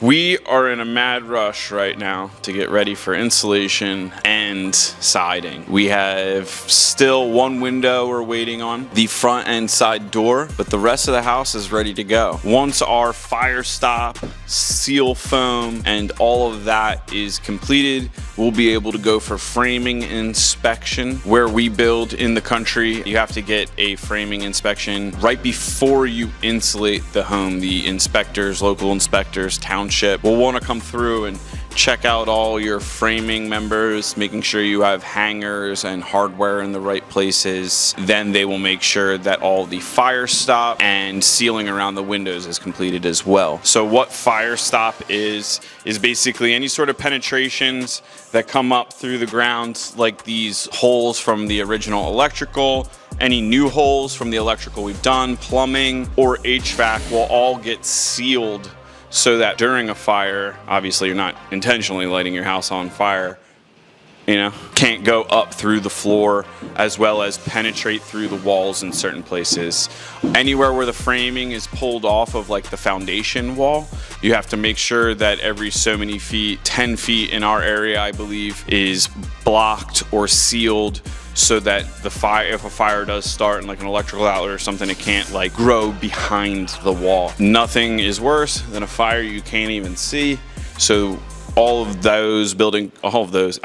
We are in a mad rush right now to get ready for insulation and siding. We have still one window we're waiting on, the front and side door, but the rest of the house is ready to go. Once our fire stop, seal foam, and all of that is completed, we'll be able to go for framing inspection. Where we build in the country, you have to get a framing inspection right before you insulate the home. The inspectors, local inspectors, township will want to come through and check out all your framing members, making sure you have hangers and hardware in the right places. Then they will make sure that all the fire stop and sealing around the windows is completed as well. So what fire stop is basically any sort of penetrations that come up through the ground, like these holes from the original electrical, any new holes from the electrical we've done, plumbing or HVAC will all get sealed so that during a fire, obviously you're not intentionally lighting your house on fire, can't go up through the floor as well as penetrate through the walls in certain places. Anywhere where the framing is pulled off of like the foundation wall, you have to make sure that every so many feet, 10 feet in our area, I believe, is blocked or sealed so that the fire, if a fire does start in like an electrical outlet or something, it can't like grow behind the wall. Nothing is worse than a fire you can't even see. So all of those building codes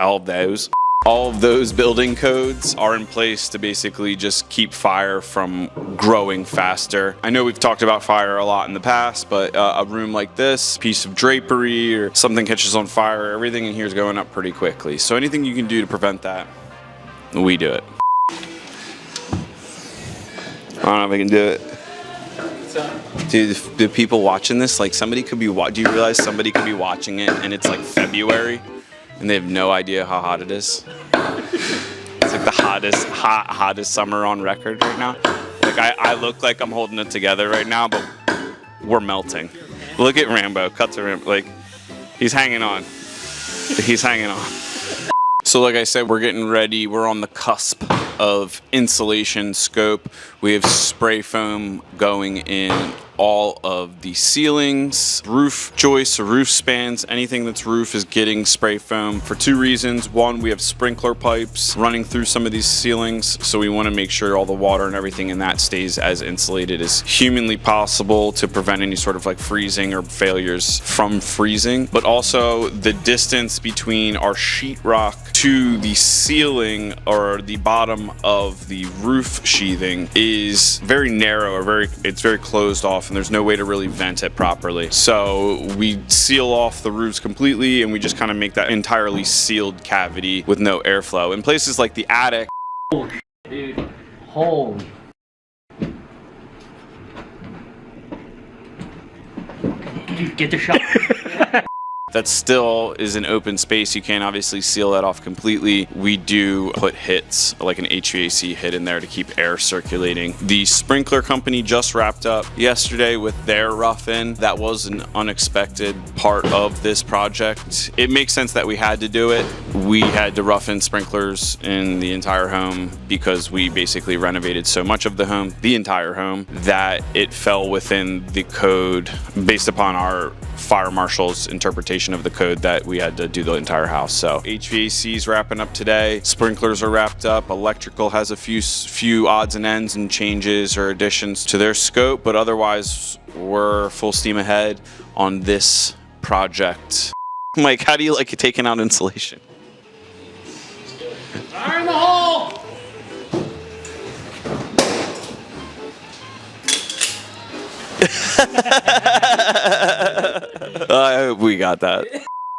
are in place to basically just keep fire from growing faster. I know we've talked about fire a lot in the past, but a room like this, piece of drapery or something catches on fire, everything in here is going up pretty quickly. So anything you can do to prevent that, we do it. I don't know if I can do it. Dude, the people watching this, like somebody could be, do you realize somebody could be watching it and it's like February and they have no idea how hot it is? It's like the hottest summer on record right now. Like I look like I'm holding it together right now, but we're melting. Look at Rambo, cut to Rambo, like he's hanging on. He's hanging on. So like I said, we're getting ready. We're on the cusp of insulation scope. We have spray foam going in all of the ceilings, roof joists or roof spans. Anything that's roof is getting spray foam for two reasons. One, we have sprinkler pipes running through some of these ceilings, so we want to make sure all the water and everything in that stays as insulated as humanly possible to prevent any sort of like freezing or failures from freezing. But also the distance between our sheetrock to the ceiling or the bottom of the roof sheathing is very narrow or it's very closed off, and there's no way to really vent it properly. So we seal off the roofs completely and we just kind of make that entirely sealed cavity with no airflow. In places like the attic, dude, holy. Dude, get the shot. that still is an open space. You can't obviously seal that off completely. We do put hits, like an HVAC hit in there to keep air circulating. The sprinkler company just wrapped up yesterday with their rough-in. That was an unexpected part of this project. It makes sense that we had to do it. We had to rough-in sprinklers in the entire home because we basically renovated so much of the home, the entire home, that it fell within the code based upon our fire marshal's interpretation of the code that we had to do the entire house. So HVAC is wrapping up today. Sprinklers are wrapped up. Electrical has a few odds and ends and changes or additions to their scope, but otherwise we're full steam ahead on this project. Mike, how do you like it taking out insulation? Fire in the hole! I hope we got that.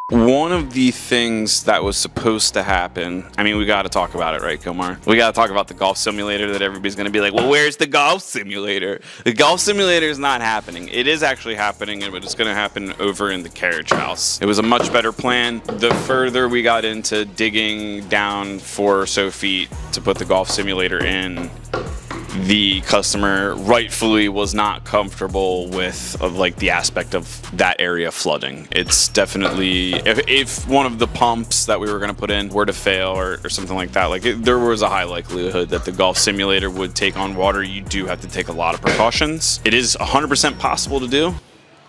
One of the things that was supposed to happen, I mean, we got to talk about it, right, Kilmar? We got to talk about the golf simulator that everybody's going to be like, well, where's the golf simulator? The golf simulator is not happening. It is actually happening, but it's going to happen over in the carriage house. It was a much better plan. The further we got into digging down 4 or so feet to put the golf simulator in, the customer rightfully was not comfortable with like the aspect of that area flooding. It's definitely, if one of the pumps that we were going to put in were to fail or something like that, like there was a high likelihood that the golf simulator would take on water. You do have to take a lot of precautions. It is 100% possible to do.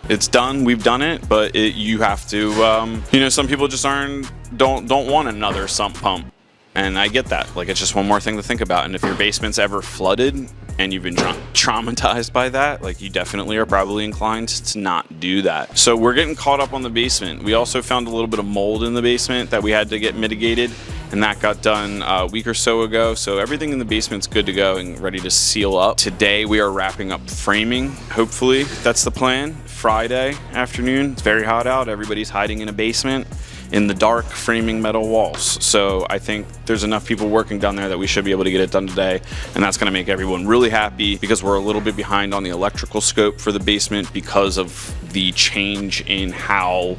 It's done. We've done it, but you have to. You know, some people just don't want another sump pump, and I get that. Like, it's just one more thing to think about. And if your basement's ever flooded and you've been traumatized by that, like, you definitely are probably inclined to not do that. So we're getting caught up on the basement. We also found a little bit of mold in the basement that we had to get mitigated, and that got done a week or so ago. So everything in the basement's good to go and ready to seal up. Today we are wrapping up framing. Hopefully that's the plan. Friday afternoon, it's very hot out. Everybody's hiding in a basement in the dark, framing metal walls. So I think there's enough people working down there that we should be able to get it done today, and that's gonna make everyone really happy, because we're a little bit behind on the electrical scope for the basement because of the change in how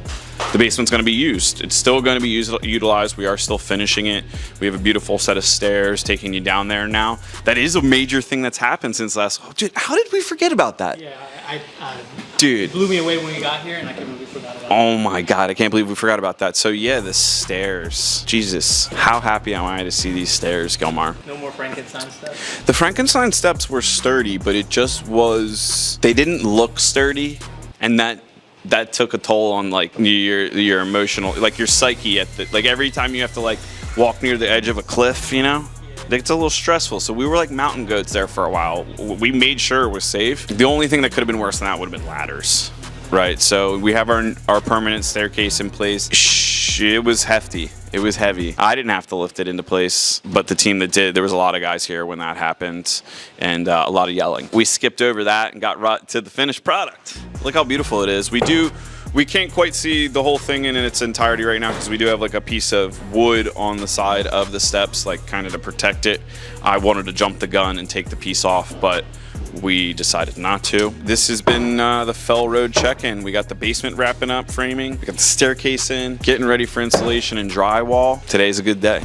the basement's going to be used. It's still going to be utilized. We are still finishing it. We have a beautiful set of stairs taking you down there now. That is a major thing that's happened since last. Oh, dude, how did we forget about that? Yeah, dude, it blew me away when we got here, and I can't believe we forgot about it. Oh my God, I can't believe we forgot about that. So yeah, the stairs. Jesus, how happy am I to see these stairs, Gilmar? No more Frankenstein steps. The Frankenstein steps were sturdy, but it just was. They didn't look sturdy, and that took a toll on like your emotional, like your psyche at the, like every time you have to like walk near the edge of a cliff, you know, it's a little stressful. So we were like mountain goats there for a while. We made sure it was safe. The only thing that could have been worse than that would have been ladders, right? So we have our permanent staircase in place. It was hefty. It was heavy. I didn't have to lift it into place, but the team that did. There was a lot of guys here when that happened, and a lot of yelling. We skipped over that and got right to the finished product. Look how beautiful it is. We can't quite see the whole thing in its entirety right now because we do have like a piece of wood on the side of the steps, like kind of to protect it. I wanted to jump the gun and take the piece off, but we decided not to. This has been the Fell Road check-in. We got the basement wrapping up, framing. We got the staircase in, getting ready for installation and drywall. Today's a good day.